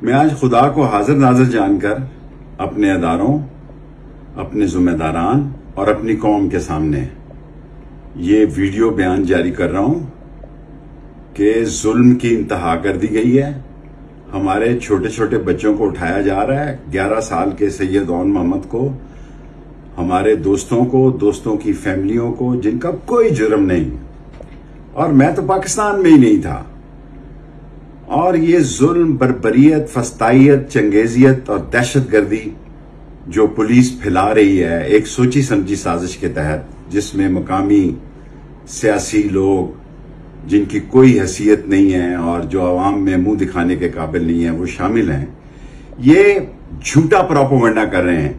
मैं आज खुदा को हाजिर नाजिर जानकर अपने अदारों, अपने जिम्मेदारान और अपनी कौम के सामने ये वीडियो बयान जारी कर रहा हूं कि जुल्म की इंतहा कर दी गई है। हमारे छोटे छोटे बच्चों को उठाया जा रहा है। 11 साल के सैयद ओन मोहम्मद को, हमारे दोस्तों को, दोस्तों की फैमिलियों को, जिनका कोई जुर्म नहीं, और मैं तो पाकिस्तान में ही नहीं था। और ये जुल्म, बर्बरियत, फस्तायत, चंगेजियत और दहशतगर्दी जो पुलिस फैला रही है एक सोची समझी साजिश के तहत, जिसमें मकामी सियासी लोग जिनकी कोई हैसियत नहीं है और जो आवाम में मुंह दिखाने के काबिल नहीं है वो शामिल हैं, ये झूठा प्रोपेगेंडा कर रहे हैं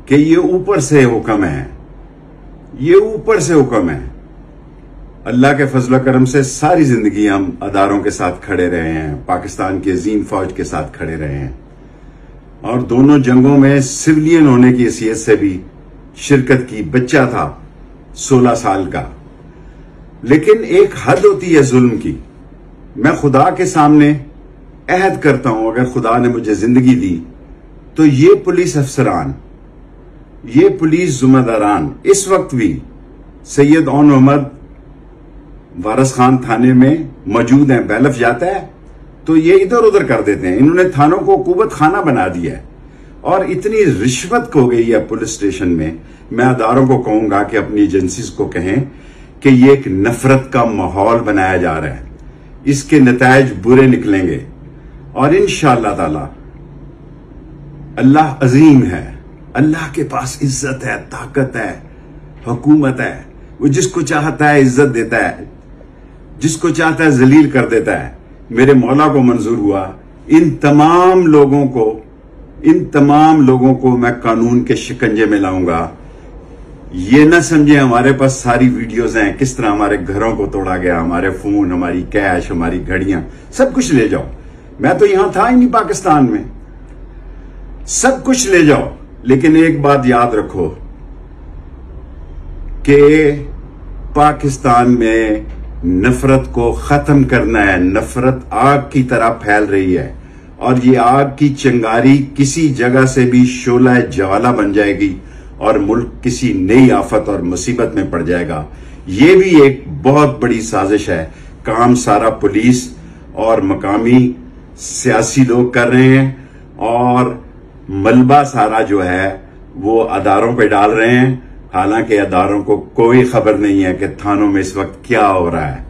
कि ये ऊपर से हुक्म है, ये ऊपर से हुक्म है। अल्लाह के फजल करम से सारी जिंदगी हम अदारों के साथ खड़े रहे हैं, पाकिस्तान की अजीम फौज के साथ खड़े रहे हैं और दोनों जंगों में सिविलियन होने की हैसियत से भी शिरकत की। बच्चा था 16 साल का। लेकिन एक हद होती है जुल्म की। मैं खुदा के सामने अहद करता हूं, अगर खुदा ने मुझे जिंदगी दी तो ये पुलिस अफसरान, ये पुलिस जिम्मेदारान इस वक्त भी सैयद ओन मोहम्मद वारस खान थाने में मौजूद हैं। बैलफ जाता है तो ये इधर उधर कर देते हैं। इन्होंने थानों को कुबत खाना बना दिया है और इतनी रिश्वत हो गई है पुलिस स्टेशन में। मैं अदारों को कहूंगा कि अपनी एजेंसीज को कहें कि ये एक नफरत का माहौल बनाया जा रहा है, इसके नतायज बुरे निकलेंगे। और इंशाअल्लाह ताला अल्लाह अजीम है, अल्लाह के पास इज्जत है, ताकत है, हुकूमत है। वो जिसको चाहता है इज्जत देता है, जिसको चाहता है जलील कर देता है। मेरे मौला को मंजूर हुआ इन तमाम लोगों को मैं कानून के शिकंजे में लाऊंगा। ये ना समझे हमारे पास सारी वीडियोस हैं किस तरह हमारे घरों को तोड़ा गया, हमारे फोन, हमारी कैश, हमारी घड़ियां, सब कुछ ले जाओ। मैं तो यहां था ही नहीं पाकिस्तान में, सब कुछ ले जाओ। लेकिन एक बात याद रखो कि पाकिस्तान में नफरत को खत्म करना है। नफरत आग की तरह फैल रही है और ये आग की चिंगारी किसी जगह से भी शोला ज्वाला बन जाएगी और मुल्क किसी नई आफत और मुसीबत में पड़ जाएगा। ये भी एक बहुत बड़ी साजिश है। काम सारा पुलिस और मकामी सियासी लोग कर रहे हैं और मलबा सारा जो है वो अदारों पे डाल रहे हैं। हालांकि अदारों को कोई खबर नहीं है कि थानों में इस वक्त क्या हो रहा है।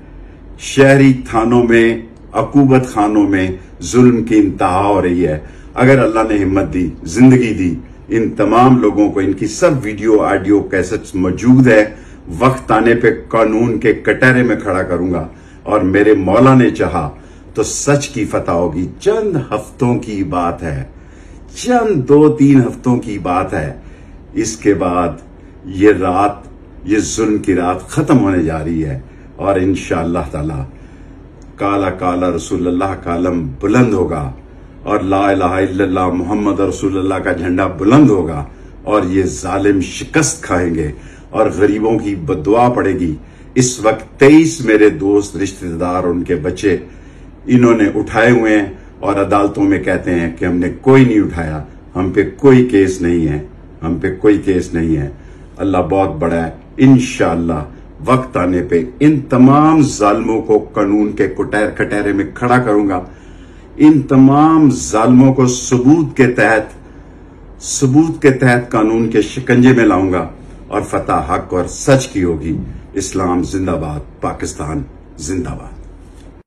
शहरी थानों में, अकूबत खानों में जुल्म की इंतहा हो रही है। अगर अल्लाह ने हिम्मत दी, जिंदगी दी, इन तमाम लोगों को, इनकी सब वीडियो ऑडियो कैसेट्स मौजूद है, वक्त आने पे कानून के कटहरे में खड़ा करूंगा और मेरे मौला ने चाहा तो सच की फतह होगी। चंद हफ्तों की बात है, चंद 2-3 हफ्तों की बात है। इसके बाद ये रात, ये जुल्म की रात खत्म होने जा रही है और इंशाअल्लाह ताला काला काला रसूलुल्लाह का आलम बुलंद होगा और ला इलाहा इल्लल्लाह मुहम्मद रसूलुल्लाह का झंडा बुलंद होगा और ये जालिम शिकस्त खाएंगे और गरीबों की बद्दुआ पड़ेगी। इस वक्त 23 मेरे दोस्त, रिश्तेदार, उनके बच्चे इन्होंने उठाए हुए हैं और अदालतों में कहते हैं कि हमने कोई नहीं उठाया, हम पे कोई केस नहीं है, हम पे कोई केस नहीं है। अल्लाह बहुत बड़ा है। इंशाअल्लाह वक्त आने पे इन तमाम जालिमों को कानून के कटहरे में खड़ा करूंगा। इन तमाम जालिमों को सबूत के तहत कानून के शिकंजे में लाऊंगा और फतह हक और सच की होगी। इस्लाम जिंदाबाद, पाकिस्तान जिंदाबाद।